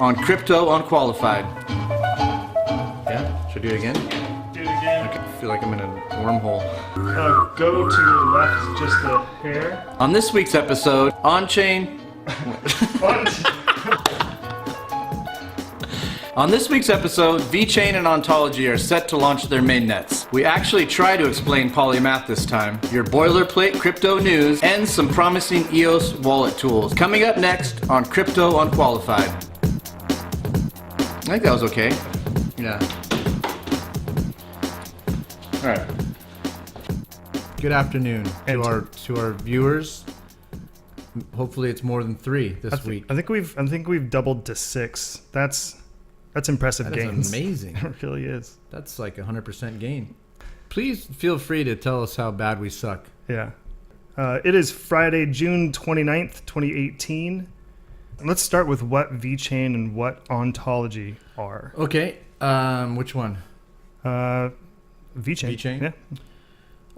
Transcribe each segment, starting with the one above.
on Crypto Unqualified. Yeah? Should I do it again? Do it again. I feel like I'm in a wormhole. Go to the left just a hair. On this week's episode, on-chain... On this week's episode, Vechain and Ontology are set to launch their mainnets. We actually try to explain Polymath this time, your boilerplate crypto news, and some promising EOS wallet tools. Coming up next on Crypto Unqualified. I think that was okay. Yeah. All right. Good afternoon to our viewers. Hopefully, it's more than 3 this week. I think we've doubled to 6. That's impressive gains. That's amazing. It really is. That's like 100% gain. Please feel free to tell us how bad we suck. Yeah. It is Friday, June 29th, 2018. Let's start with what Vechain and what Ontology are. Okay. Which one? Vechain. Vechain? Yeah.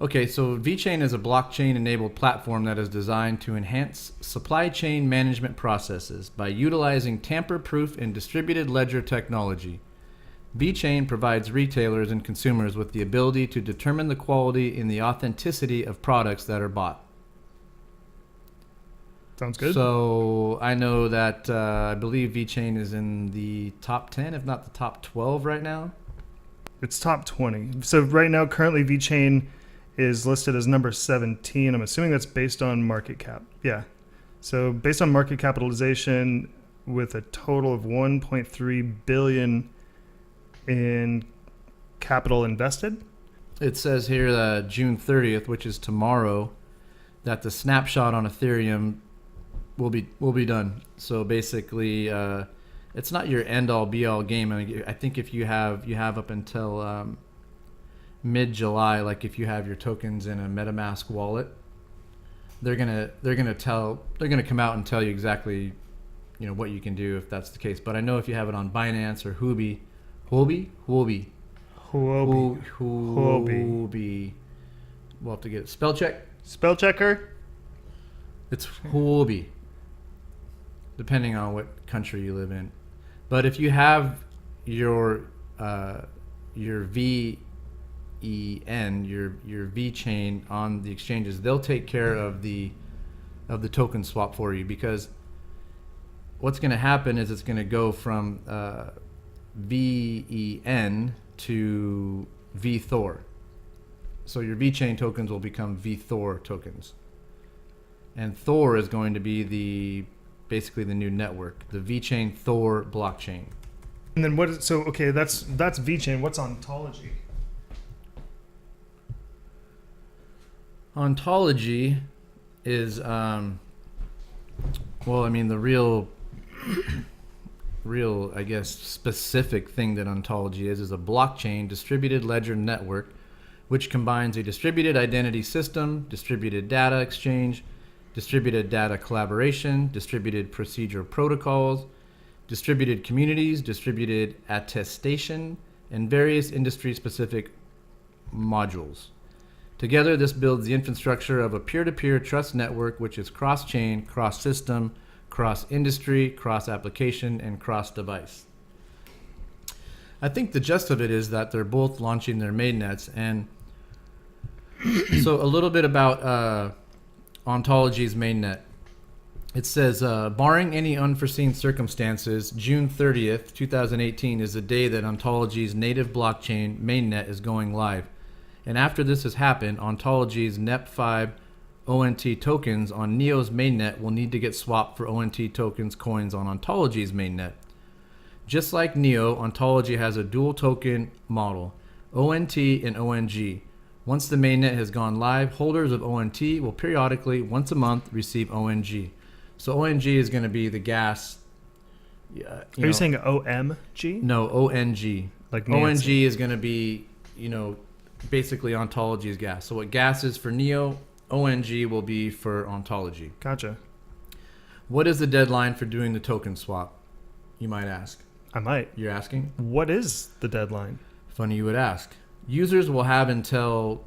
Okay, so Vechain is a blockchain-enabled platform that is designed to enhance supply chain management processes by utilizing tamper-proof and distributed ledger technology. Vechain provides retailers and consumers with the ability to determine the quality and the authenticity of products that are bought. Sounds good. So I know that I believe Vechain is in the top 10, if not the top 12 right now. It's top 20. So right now, currently Vechain is listed as number 17. I'm assuming that's based on market cap. Yeah. So based on market capitalization with a total of 1.3 billion in capital invested. It says here that June 30th, which is tomorrow, that the snapshot on Ethereum will be done. So basically, it's not your end all be all game. I mean, I think if you have up until mid-July, like if you have your tokens in a MetaMask wallet, they're gonna come out and tell you exactly, what you can do if that's the case. But I know if you have it on Binance or Huobi, we'll have to get it. Spell checker. It's Huobi, depending on what country you live in. But if you have your VEN, your Vechain on the exchanges, they'll take care of the token swap for you, because what's going to happen is it's going to go from VEN to VThor. So your Vechain tokens will become VThor tokens, and Thor is going to be basically the new network, the Vechain Thor blockchain. And then that's Vechain. What's Ontology? Ontology is, the real, I guess, specific thing that Ontology is a blockchain distributed ledger network, which combines a distributed identity system, distributed data exchange, distributed data collaboration, distributed procedural protocols, distributed communities, distributed attestation, and various industry-specific modules. Together, this builds the infrastructure of a peer-to-peer trust network, which is cross-chain, cross-system, cross-industry, cross-application, and cross-device. I think the gist of it is that they're both launching their mainnets. And so a little bit about Ontology's mainnet. It says, barring any unforeseen circumstances, June 30th, 2018 is the day that Ontology's native blockchain mainnet is going live. And after this has happened, Ontology's NEP5 ONT tokens on Neo's mainnet will need to get swapped for ONT tokens coins on Ontology's mainnet. Just like Neo, Ontology has a dual token model, ONT and ONG. Once the mainnet has gone live, holders of ONT will periodically, once a month, receive ONG. So ONG is going to be the gas. Are you saying OMG? No, ONG. Like ONG is going to be, basically Ontology's gas. So what gas is for Neo, ONG will be for Ontology. Gotcha. What is the deadline for doing the token swap, you might ask? I might. You're asking? What is the deadline? Funny you would ask. Users will have until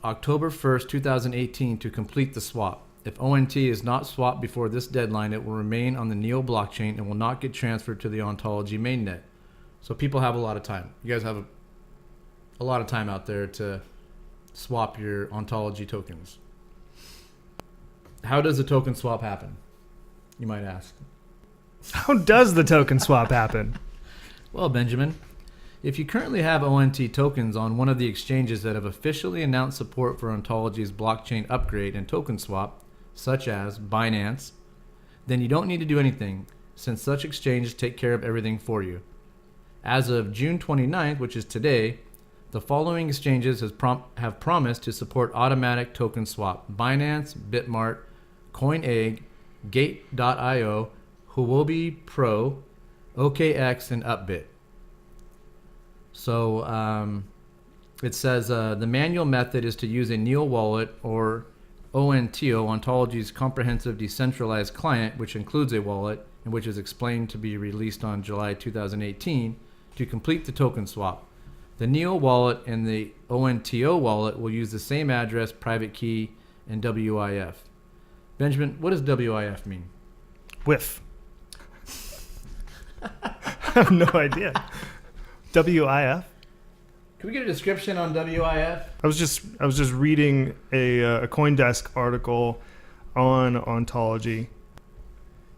October 1st, 2018 to complete the swap. If ONT is not swapped before this deadline, it will remain on the NEO blockchain and will not get transferred to the Ontology mainnet. So people have a lot of time. You guys have a lot of time out there to swap your Ontology tokens. How does a token swap happen? You might ask. How does the token swap happen? Well, Benjamin, if you currently have ONT tokens on one of the exchanges that have officially announced support for Ontology's blockchain upgrade and token swap, such as Binance, then you don't need to do anything, since such exchanges take care of everything for you. As of June 29th, which is today, the following exchanges have promised to support automatic token swap: Binance, Bitmart, CoinEgg, Gate.io, Huobi Pro, OKX, and Upbit. So it says the manual method is to use a NEO wallet or ONTO, Ontology's comprehensive decentralized client, which includes a wallet and which is explained to be released on July 2018, to complete the token swap. The NEO wallet and the ONTO wallet will use the same address, private key, and WIF. Benjamin, what does WIF mean? Whiff. I have no idea. WIF? Can we get a description on WIF? I was just reading a CoinDesk article on Ontology.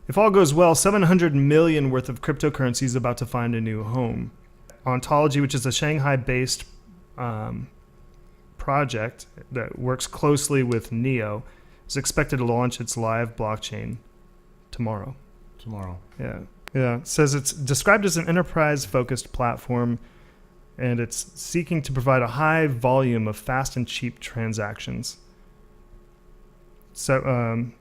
If all goes well, 700 million worth of cryptocurrency is about to find a new home. Ontology, which is a Shanghai-based project that works closely with NEO, is expected to launch its live blockchain tomorrow. Yeah. It says it's described as an enterprise-focused platform, and it's seeking to provide a high volume of fast and cheap transactions. So,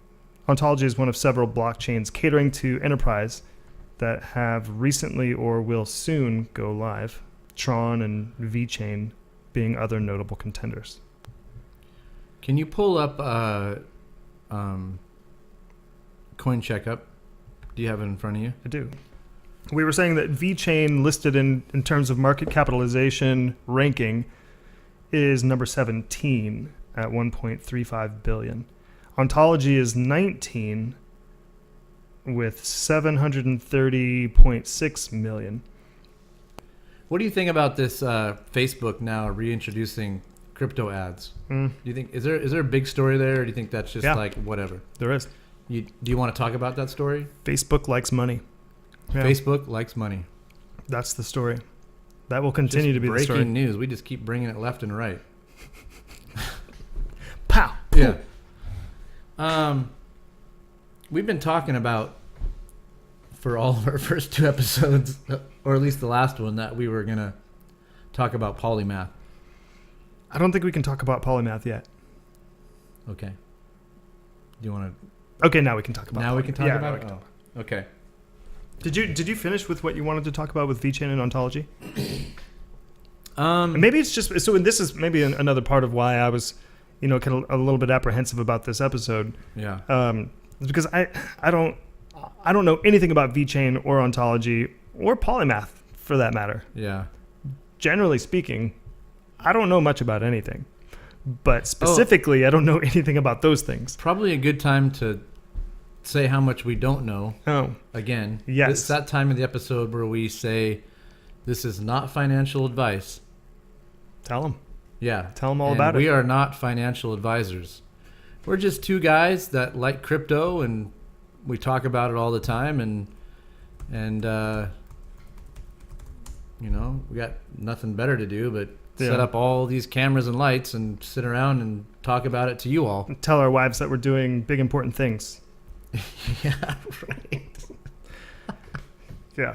Ontology is one of several blockchains catering to enterprise that have recently or will soon go live. Tron and Vechain being other notable contenders. Can you pull up Coin Checkup? Do you have it in front of you? I do. We were saying that Vechain, listed in terms of market capitalization ranking, is number 17 at 1.35 billion. Ontology is 19 with 730.6 million. What do you think about this Facebook now reintroducing crypto ads? Do you think is there a big story there, or do you think that's just like whatever? There is. Do you want to talk about that story? Facebook likes money. Yeah. Facebook likes money. That's the story. That will continue to be the story. Breaking news. We just keep bringing it left and right. Pow. Yeah. We've been talking about, for all of our first two episodes, or at least the last one, that we were going to talk about Polymath. I don't think we can talk about Polymath yet. Okay. Do you want to... Okay, now we can talk about it. Now we can talk about it? Oh, okay. Did you finish with what you wanted to talk about with Vechain and Ontology? And maybe it's just... So this is maybe another part of why I was, kind of a little bit apprehensive about this episode. Yeah. Because I don't know anything about Vechain or Ontology or Polymath, for that matter. Yeah. Generally speaking, I don't know much about anything. But specifically, I don't know anything about those things. Probably a good time to say how much we don't know. Oh. Again. Yes. It's that time of the episode where we say, this is not financial advice. Tell them. Yeah. Tell them all about it. We are not financial advisors. We're just two guys that like crypto, and we talk about it all the time, and we got nothing better to do but set up all these cameras and lights and sit around and talk about it to you all. Tell our wives that we're doing big, important things. Yeah, right. Yeah.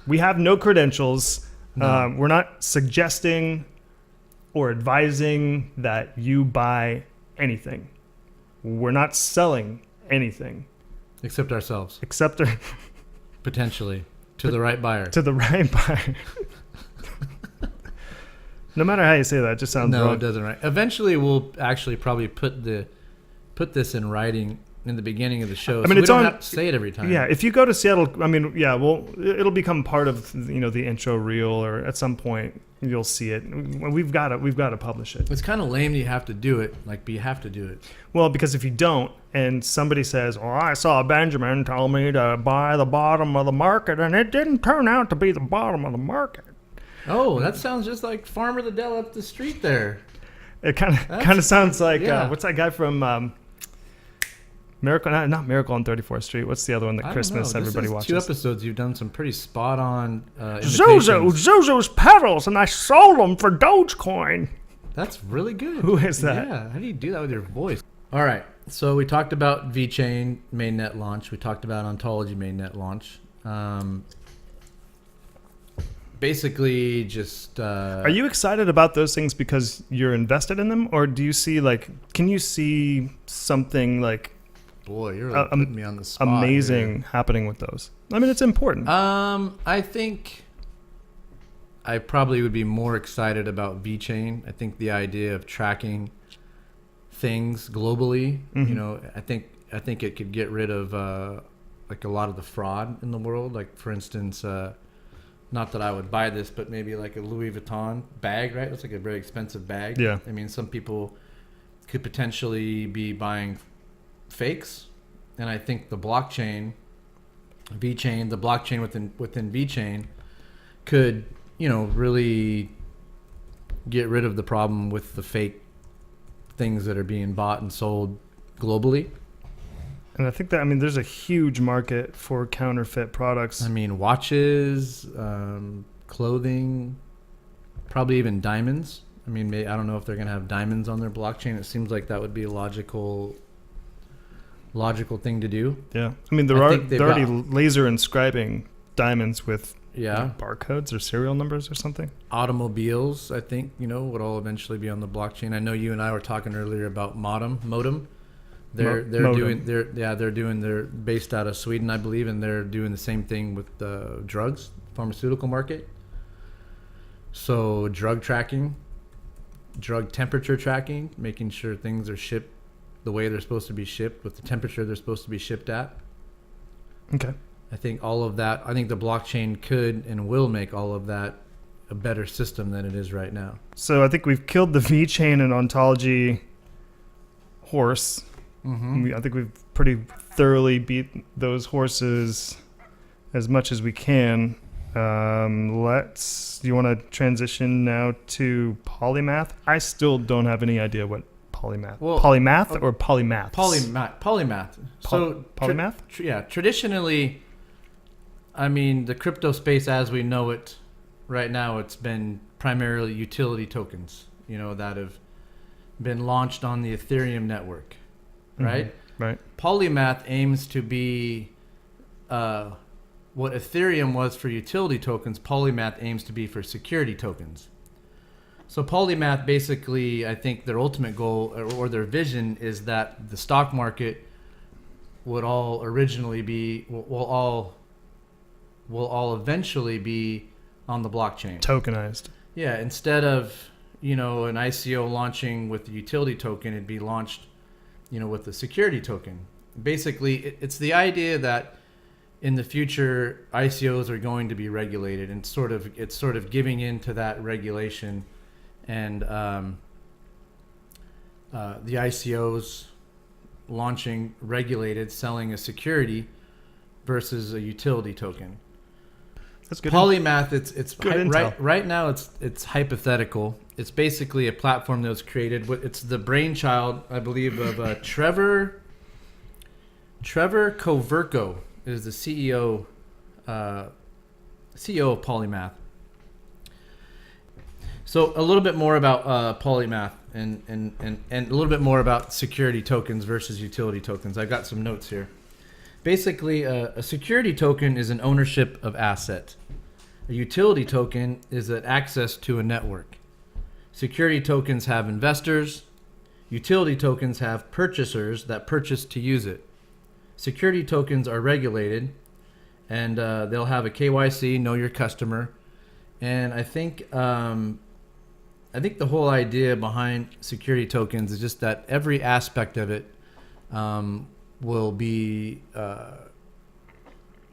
We have no credentials. No. We're not suggesting or advising that you buy anything. We're not selling anything. Except ourselves. Except potentially. To the right buyer. To the right buyer. No matter how you say that, it just sounds wrong. No, it doesn't. Right. Eventually, we'll actually probably put this in writing in the beginning of the show. I mean, so it's we don't on- have to say it every time. Yeah, if you go to Seattle, I mean, yeah, well, it'll become part of the intro reel, or at some point you'll see it. We've got to publish it. It's kind of lame that you have to do it. Like, but you have to do it. Well, because if you don't, and somebody says, "Oh, I saw Benjamin tell me to buy the bottom of the market, and it didn't turn out to be the bottom of the market." Oh, that sounds just like Farmer the Dell up the street there. It kind of sounds like yeah. what's that guy from Miracle? Not Miracle on 34th Street. What's the other one that I Christmas don't know. everybody This is watches? 2 episodes. You've done some pretty spot on. Zuzu's pedals, and I sold them for Dogecoin. That's really good. Who is that? Yeah. How do you do that with your voice? All right. So we talked about Vechain mainnet launch. We talked about Ontology mainnet launch. Basically, just. Are you excited about those things because you're invested in them, or do you see can you see something like Boy, you're really putting me on the spot. amazing happening with those? I mean, it's important. I think I probably would be more excited about Vechain. I think the idea of tracking things globally, I think it could get rid of like a lot of the fraud in the world. Like, for instance, not that I would buy this, but maybe like a Louis Vuitton bag, right? It's like a very expensive bag. Yeah. I mean, some people could potentially be buying fakes, and I think the blockchain within Vechain could, really get rid of the problem with the fake things that are being bought and sold globally. And I think that, there's a huge market for counterfeit products. I mean, watches, clothing, probably even diamonds. I mean, I don't know if they're going to have diamonds on their blockchain. It seems like that would be a logical thing to do. Yeah. they're already laser inscribing diamonds with barcodes or serial numbers or something. Automobiles, I think, would all eventually be on the blockchain. I know you and I were talking earlier about modem. They're based out of Sweden, I believe, and they're doing the same thing with the drugs, pharmaceutical market. So drug tracking, drug temperature tracking, making sure things are shipped the way they're supposed to be shipped with the temperature they're supposed to be shipped at. Okay. I think all of that, I think the blockchain could and will make all of that a better system than it is right now. So I think we've killed the Vechain and Ontology horse. Mm-hmm. I think we've pretty thoroughly beat those horses as much as we can. Do you want to transition now to Polymath? I still don't have any idea what Polymath. Well, Polymath or Polymath? Polymath. So Polymath? Traditionally, the crypto space as we know it right now, it's been primarily utility tokens, that have been launched on the Ethereum network, right? Mm-hmm. Right. Polymath aims to be what Ethereum was for utility tokens. Polymath aims to be for security tokens. So Polymath, basically, I think their ultimate goal or their vision is that the stock market would all originally be will all eventually be on the blockchain. Tokenized. Yeah, instead of an ICO launching with the utility token, it'd be launched with the security token. Basically, it's the idea that in the future ICOs are going to be regulated, and it's sort of giving into that regulation. And the ICOs launching regulated, selling a security versus a utility token. That's good. Polymath, it's good right now it's hypothetical. It's basically a platform that was created. It's the brainchild, I believe, of Trevor Koverko is the CEO of Polymath. So a little bit more about Polymath and a little bit more about security tokens versus utility tokens. I've got some notes here. Basically, a security token is an ownership of asset. A utility token is an access to a network. Security tokens have investors. Utility tokens have purchasers that purchase to use it. Security tokens are regulated, and they'll have a KYC, know your customer. And I think the whole idea behind security tokens is just that every aspect of it will be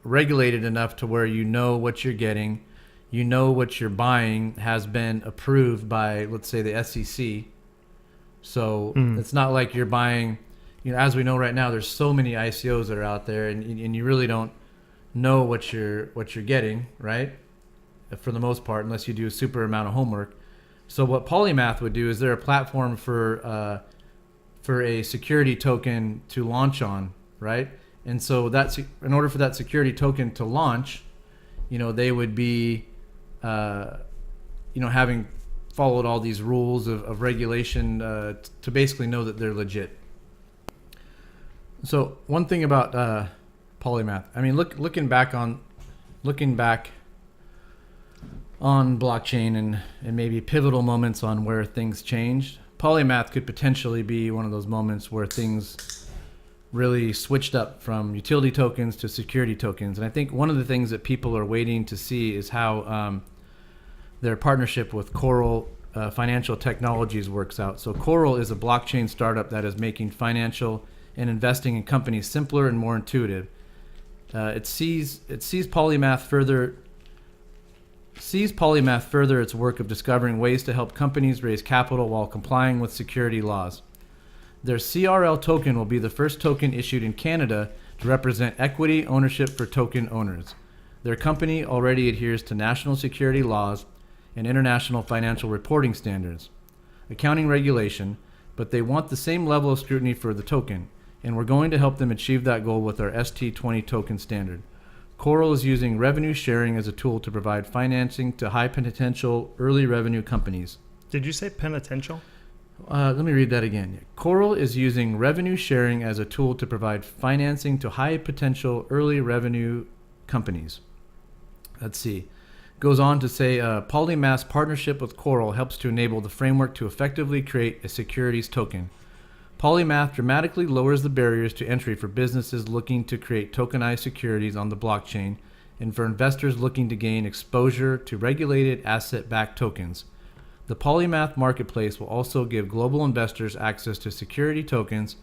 regulated enough to where you know what you're getting, you know what you're buying has been approved by, let's say, the SEC. So it's not like you're buying, as we know right now, there's so many ICOs that are out there, and you really don't know what you're getting, right? For the most part, unless you do a super amount of homework. So what Polymath would do is they're a platform for a security token to launch on, right? And so that's in order for that security token to launch, they would be, having followed all these rules of regulation to basically know that they're legit. So one thing about Polymath, I mean, looking back on blockchain and maybe pivotal moments on where things changed, Polymath could potentially be one of those moments where things really switched up from utility tokens to security tokens. And I think one of the things that people are waiting to see is how their partnership with Coral Financial Technologies works out. So Coral is a blockchain startup that is making financial and investing in companies simpler and more intuitive. It sees Polymath further its work of discovering ways to help companies raise capital while complying with security laws. Their CRL token will be the first token issued in Canada to represent equity ownership for token owners. Their company already adheres to national security laws and international financial reporting standards, accounting regulation, but they want the same level of scrutiny for the token, and we're going to help them achieve that goal with our ST20 token standard. Coral is using revenue sharing as a tool to provide financing to high potential early revenue companies. Did you say penitential? Let me read that again. Coral is using revenue sharing as a tool to provide financing to high potential early revenue companies. Let's see. Goes on to say Polymath's partnership with Coral helps to enable the framework to effectively create a securities token. Polymath dramatically lowers the barriers to entry for businesses looking to create tokenized securities on the blockchain and for investors looking to gain exposure to regulated asset-backed tokens. The Polymath marketplace will also give global investors access to security tokens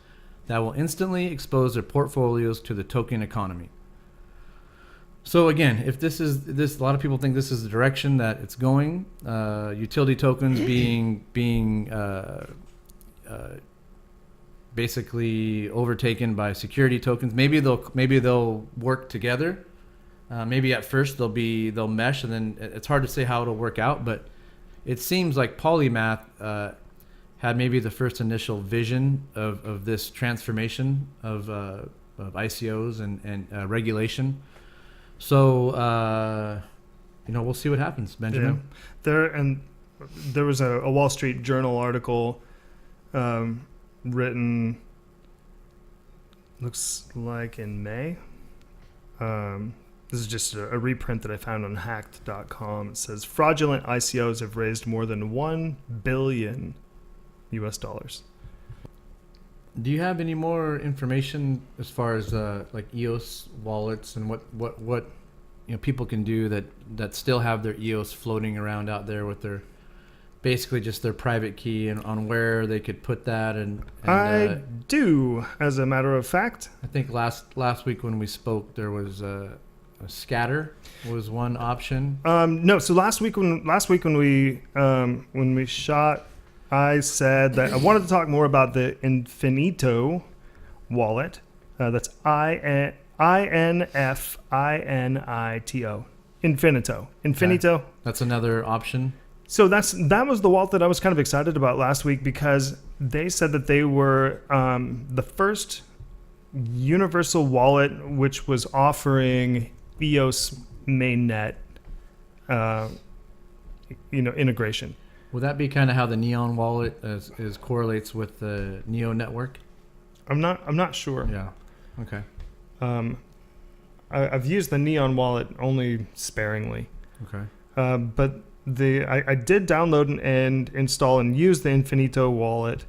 that will instantly expose their portfolios to the token economy. So again, if this, a lot of people think this is the direction that it's going. Utility tokens being basically overtaken by security tokens. Maybe they'll work together. Maybe at first they'll mesh, and then it's hard to say how it'll work out. But it seems like Polymath had maybe the first initial vision of this transformation of ICOs and regulation. So we'll see what happens, Benjamin. Yeah. There was a Wall Street Journal article written, looks like in May. This is just a reprint that I found on hacked.com. It says fraudulent ICOs have raised more than $1 billion US. Do you have any more information as far as like EOS wallets and what people can do that still have their EOS floating around out there with their basically just their private key, and on where they could put that and I do, as a matter of fact. I think last week when we spoke, there was a scatter was one option. No, so last week when we shot, I said that I wanted to talk more about the Infinito Wallet. That's INFINITO. Infinito. Okay. That's another option. So that was the wallet that I was kind of excited about last week, because they said that they were the first universal wallet which was offering EOS mainnet integration. Would that be kind of how the Neon wallet is correlates with the Neo network? I'm not sure. Yeah. Okay. I've used the Neon wallet only sparingly. Okay. But I did download and install and use the Infinito wallet.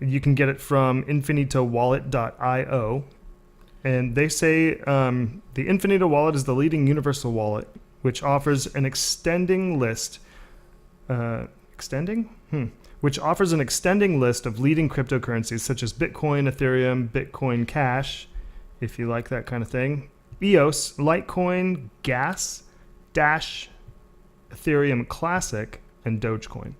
You can get it from infinitowallet.io. And they say the Infinito wallet is the leading universal wallet, which offers an extending list. which offers an extending list of leading cryptocurrencies such as Bitcoin, Ethereum, Bitcoin Cash, if you like that kind of thing, EOS, Litecoin, Gas, Dash, Ethereum Classic, and Dogecoin.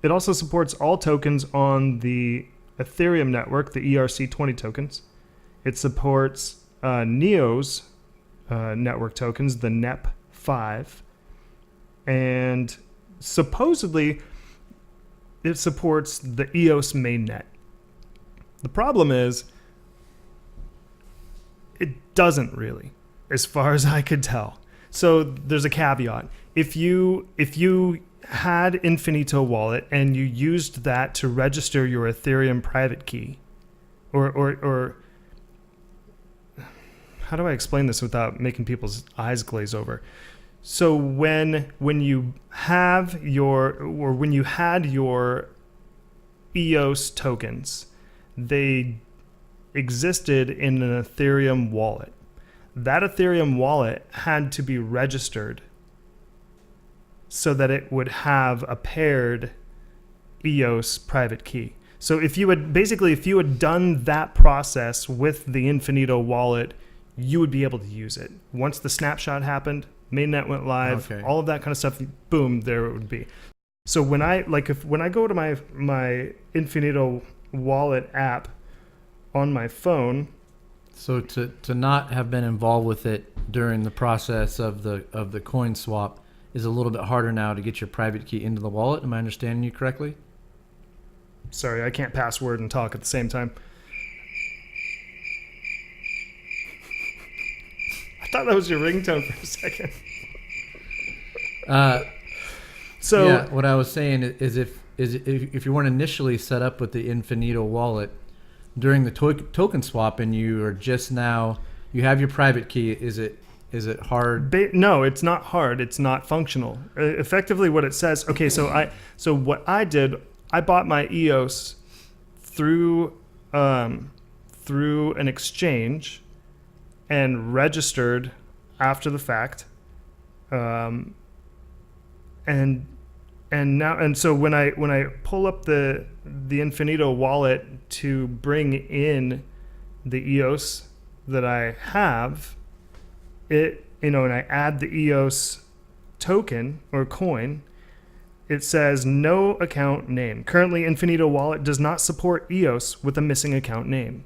It also supports all tokens on the Ethereum network, the ERC20 tokens. It supports NEO's network tokens, the NEP5, and supposedly it supports the EOS mainnet. The problem is it doesn't really, as far as I could tell. So there's a caveat. If you had Infinito Wallet and you used that to register your Ethereum private key, or how do I explain this without making people's eyes glaze over? So when you had your EOS tokens, they existed in an Ethereum wallet. That Ethereum wallet had to be registered so that it would have a paired EOS private key. So if you had done that process with the Infinito Wallet, you would be able to use it. Once the snapshot happened, mainnet went live, all of that kind of stuff, boom, there it would be. So when I go to my Infinito Wallet app on my phone. So to not have been involved with it during the process of the coin swap is a little bit harder now to get your private key into the wallet. Am I understanding you correctly? Sorry, I can't password and talk at the same time. I thought that was your ringtone for a second. So yeah, what I was saying is if you weren't initially set up with the Infinito Wallet during the token swap and you are just now, you have your private key, is it hard? No, it's not hard. It's not functional. Effectively what it says, okay, so what I did, I bought my EOS through an exchange and registered after the fact. And so when I pull up the Infinito Wallet to bring in the EOS that I have, and I add the EOS token or coin, it says no account name. Currently, Infinito Wallet does not support EOS with a missing account name.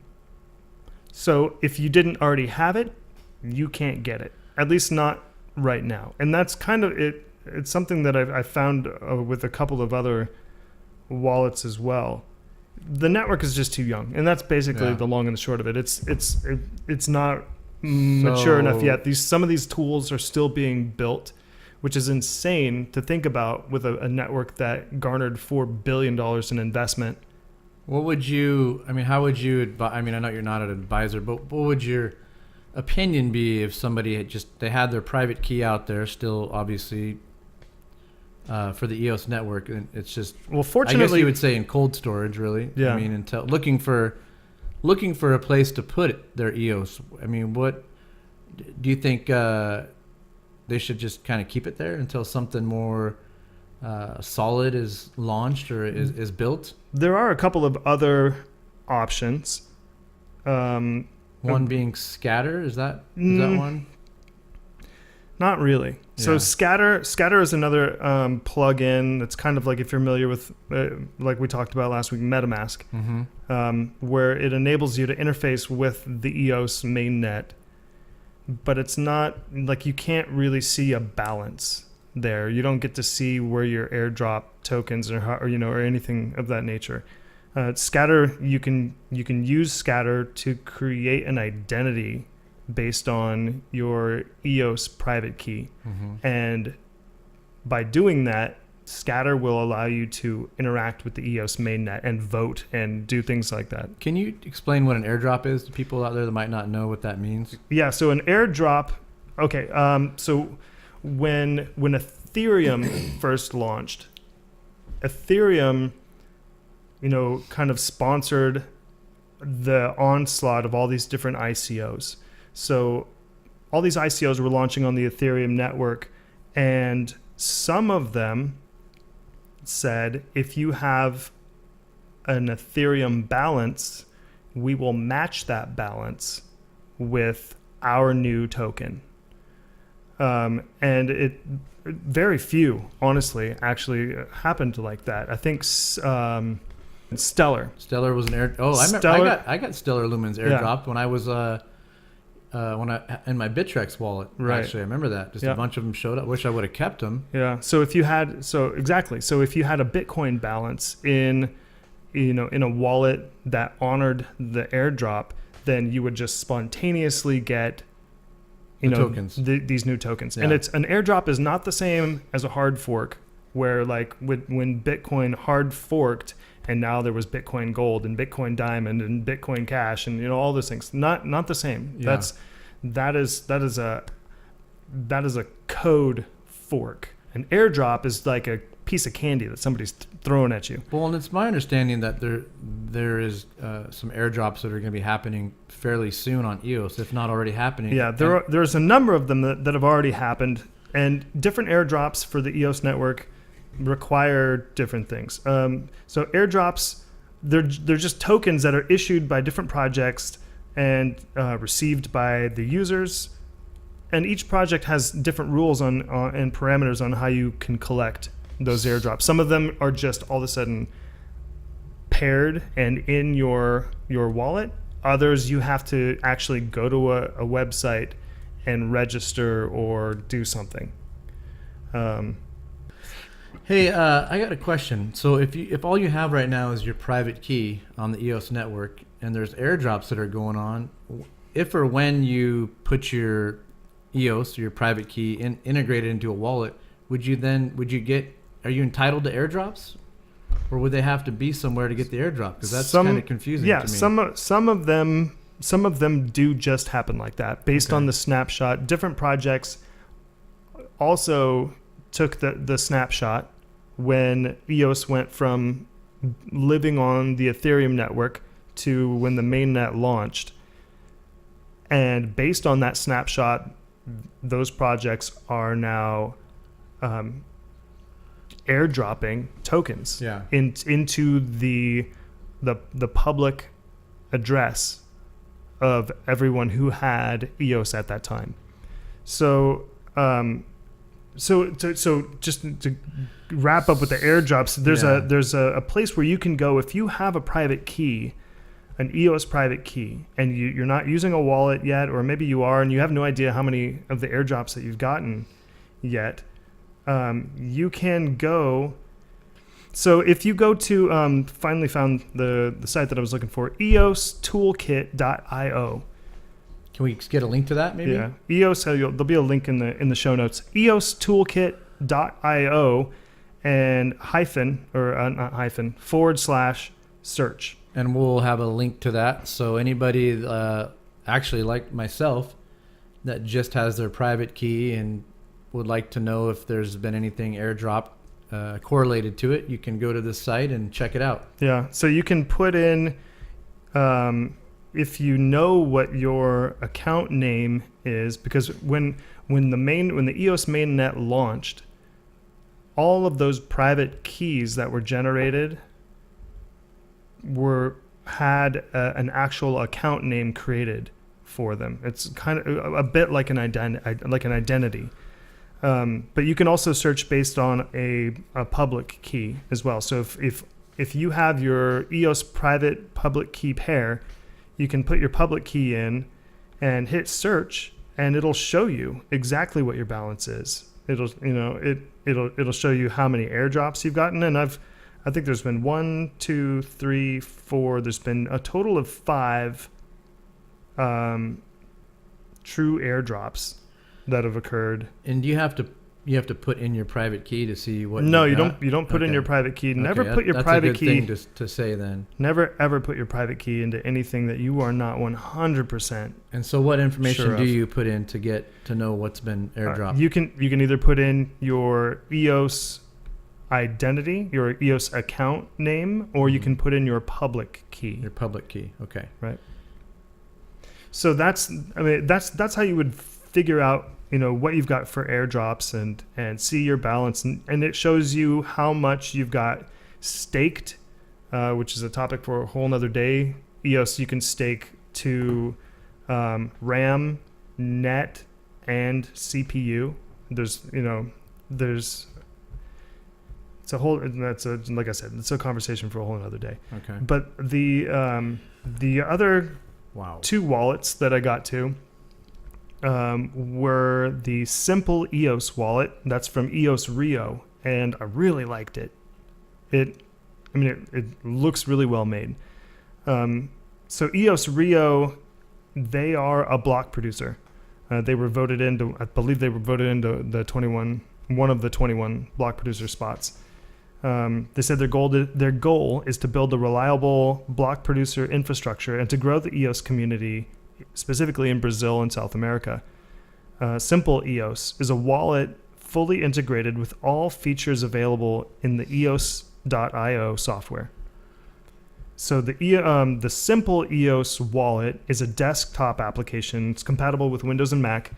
So if you didn't already have it, you can't get it, at least not right now. And that's kind of it. It's something that I've found with a couple of other wallets as well. The network is just too young, and that's basically the long and the short of it. It's not mature enough yet. Some of these tools are still being built, which is insane to think about with a network that garnered $4 billion in investment. How would you advise? I mean, I know you're not an advisor, but what would your opinion be if somebody they had their private key out there still, obviously, for the EOS network, and it's just, well, fortunately, I guess you would say in cold storage, really. Yeah. I mean, until looking for a place to put their EOS. I mean, what do you think? They should just kind of keep it there until something more solid is launched or is built? There are a couple of other options. One being Scatter. Is that one? Not really. Yeah. So Scatter is another plug-in that's kind of like, if you're familiar with, like we talked about last week, MetaMask, where it enables you to interface with the EOS mainnet, but it's not like, you can't really see a balance there. You don't get to see where your airdrop tokens or anything of that nature. Scatter, you can use Scatter to create an identity based on your EOS private key. And by doing that, Scatter will allow you to interact with the EOS mainnet and vote and do things like that. Can you explain what an airdrop is to people out there that might not know what that means? Yeah, so an airdrop, so when Ethereum first launched, Ethereum, kind of sponsored the onslaught of all these different ICOs. So all these ICOs were launching on the Ethereum network, and some of them said, if you have an Ethereum balance, we will match that balance with our new token. And it very few, honestly, actually happened like that. I think Stellar. Stellar was an air. Oh, I got Stellar Lumens airdropped when I was in my Bittrex wallet. Right. Actually, I remember that. Just a bunch of them showed up. Wish I would have kept them. Yeah. So if you had So if you had a Bitcoin balance in a wallet that honored the airdrop, then you would just spontaneously get tokens. These new tokens. Yeah. And an airdrop is not the same as a hard fork, where like when Bitcoin hard forked and now there was Bitcoin Gold and Bitcoin Diamond and Bitcoin Cash and all those things. Not the same. Yeah. That is a code fork. An airdrop is like a piece of candy that somebody's throwing at you. Well, and it's my understanding that there is some airdrops that are going to be happening fairly soon on EOS, if not already happening. Yeah, there's a number of them that have already happened, and different airdrops for the EOS network require different things. So airdrops, they're just tokens that are issued by different projects and received by the users. And each project has different rules and parameters on how you can collect those airdrops. Some of them are just all of a sudden paired and in your wallet. Others you have to actually go to a website and register or do something. Hey, I got a question. So if all you have right now is your private key on the EOS network, and there's airdrops that are going on, if or when you put your EOS, your private key, integrated into a wallet, are you entitled to airdrops, or would they have to be somewhere to get the airdrop? Because that's kind of confusing to me. Some of them do just happen like that, based on the snapshot. Different projects also took the snapshot when EOS went from living on the Ethereum network to when the mainnet launched. And based on that snapshot, those projects are now airdropping tokens into the public address of everyone who had EOS at that time. So just to wrap up with the airdrops, there's a place where you can go if you have a private key, an EOS private key, and you're not using a wallet yet, or maybe you are and you have no idea how many of the airdrops that you've gotten yet. You can go. So if you go to finally found the site that I was looking for, eostoolkit.io. Can we get a link to that, maybe? Yeah, EOS. There'll be a link in the show notes. eostoolkit.io and /search. And we'll have a link to that. So anybody, actually like myself, that just has their private key and would like to know if there's been anything airdrop correlated to it, you can go to this site and check it out. Yeah. So you can put in. If you know what your account name is, because when the EOS mainnet launched, all of those private keys that were generated had an actual account name created for them. It's kind of a bit like an identity. But you can also search based on a public key as well. So if you have your EOS private public key pair, you can put your public key in and hit search, and it'll show you exactly what your balance is. It'll show you how many airdrops you've gotten, and I think there's been 1, 2, 3, 4. There's been a total of 5 true airdrops that have occurred. And you have to put in your private key to see what. No, you don't put in your private key. Never put your private key. That's a good thing to say then. Never ever put your private key into anything that you are not 100%. And so, what information do you put in to get to know what's been airdropped? You can either put in your EOS identity, your EOS account name, or you can put in your public key. Your public key. Okay. Right. So that's how you would figure out what you've got for airdrops and see your balance. And it shows you how much you've got staked, which is a topic for a whole nother day. EOS, you can stake to RAM, net, and CPU. There's it's a whole, like I said, it's a conversation for a whole another day. Okay. But the other two wallets that I got to were the simple EOS wallet. That's from EOS Rio, and I really liked it. It looks really well made. So EOS Rio, they are a block producer. They were voted into, I believe they were voted into one of the 21 block producer spots. They said their goal is to build a reliable block producer infrastructure and to grow the EOS community, specifically in Brazil and South America. Simple EOS is a wallet fully integrated with all features available in the EOS.io software. So the simple EOS wallet is a desktop application. It's compatible with Windows and Mac,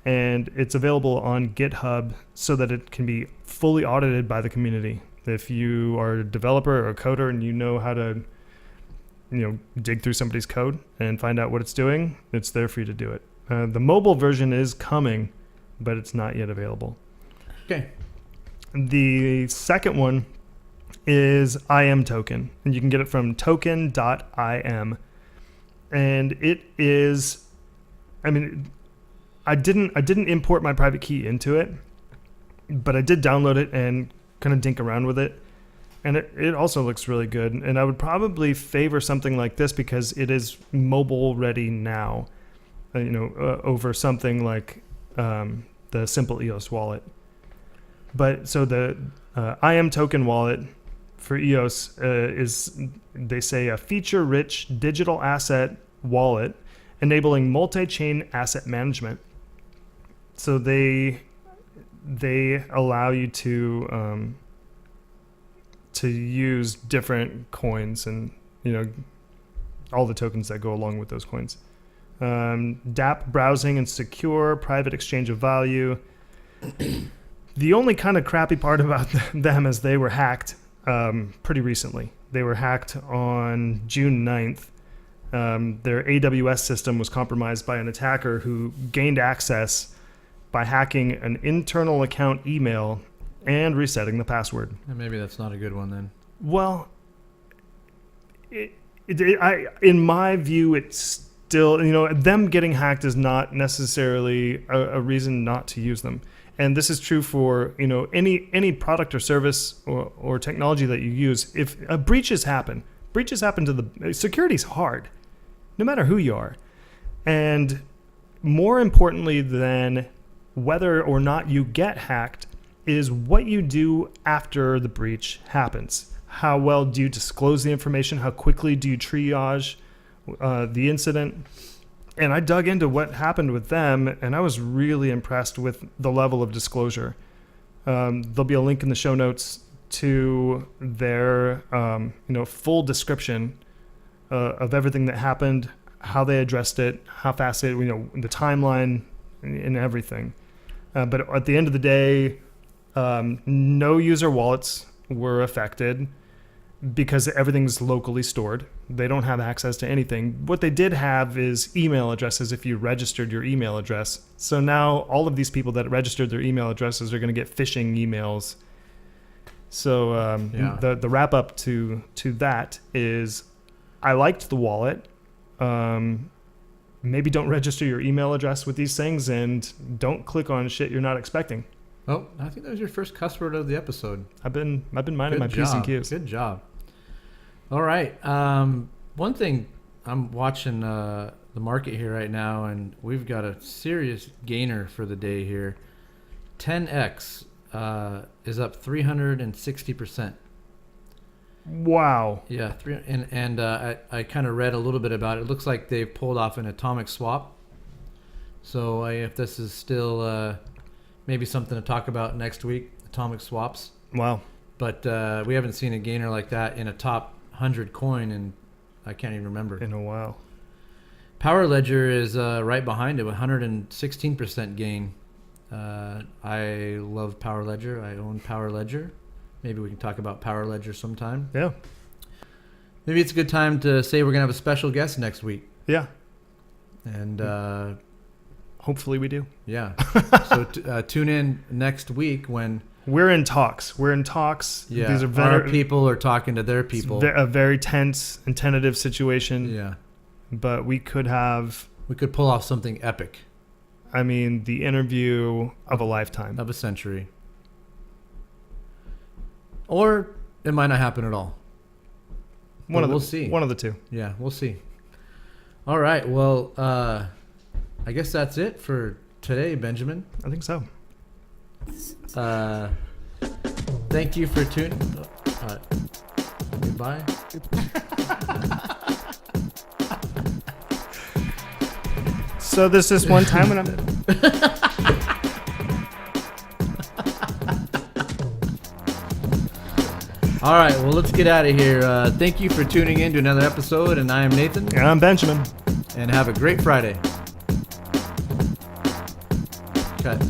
and it's available on GitHub so that it can be fully audited by the community. If you are a developer or a coder and you know how to, dig through somebody's code and find out what it's doing, it's there for you to do it. The mobile version is coming, but it's not yet available. Okay. The second one is IM token, and you can get it from token.im. And it is, I didn't import my private key into it, but I did download it and kind of dink around with it. And it also looks really good. And I would probably favor something like this because it is mobile ready now, over something like the simple EOS wallet. But so the IM token wallet for EOS is, they say, a feature-rich digital asset wallet enabling multi-chain asset management. So they allow you to use different coins and all the tokens that go along with those coins. DApp browsing and secure private exchange of value. The only kind of crappy part about them is they were hacked pretty recently. They were hacked on June 9th. Their AWS system was compromised by an attacker who gained access by hacking an internal account email and resetting the password. And maybe that's not a good one then. Well, in my view, it's still, them getting hacked is not necessarily a reason not to use them. And this is true for, any product or service or technology that you use. If breaches happen to the security's hard, no matter who you are. And more importantly than whether or not you get hacked is what you do after the breach happens. How well do you disclose the information? How quickly do you triage the incident? And I dug into what happened with them, and I was really impressed with the level of disclosure. There'll be a link in the show notes to their full description of everything that happened, how they addressed it, how fast the timeline and everything. But at the end of the day, no user wallets were affected because everything's locally stored. They don't have access to anything. What they did have is email addresses if you registered your email address. So now all of these people that registered their email addresses are going to get phishing emails. So the wrap up to that is I liked the wallet. Maybe don't register your email address with these things and don't click on shit you're not expecting. Oh, I think that was your first cuss word of the episode. I've been minding my P's and Q's. Good job. All right. One thing, I'm watching the market here right now, and we've got a serious gainer for the day here. 10x is up 360%. Wow. Yeah, I kind of read a little bit about it. It looks like they've pulled off an atomic swap. So if this is still maybe something to talk about next week, atomic swaps. Wow. But we haven't seen a gainer like that in a top 100 coin, and I can't even remember. In a while. Power Ledger is right behind it with 116% gain. I love Power Ledger. I own Power Ledger. Maybe we can talk about Power Ledger sometime. Yeah. Maybe it's a good time to say we're going to have a special guest next week. Yeah. And hopefully we do. Yeah. So tune in next week when... We're in talks. Yeah. These are our people are talking to their people. It's a very tense and tentative situation. Yeah. But we could pull off something epic. I mean, the interview of a lifetime. Of a century. Or it might not happen at all. We'll see. One of the two. Yeah, we'll see. All right. Well, I guess that's it for today, Benjamin. I think so. Thank you for tuning. Goodbye. So this is one time when I'm... All right, well, let's get out of here. Thank you for tuning in to another episode, and I am Nathan. And I'm Benjamin. And have a great Friday. Cut.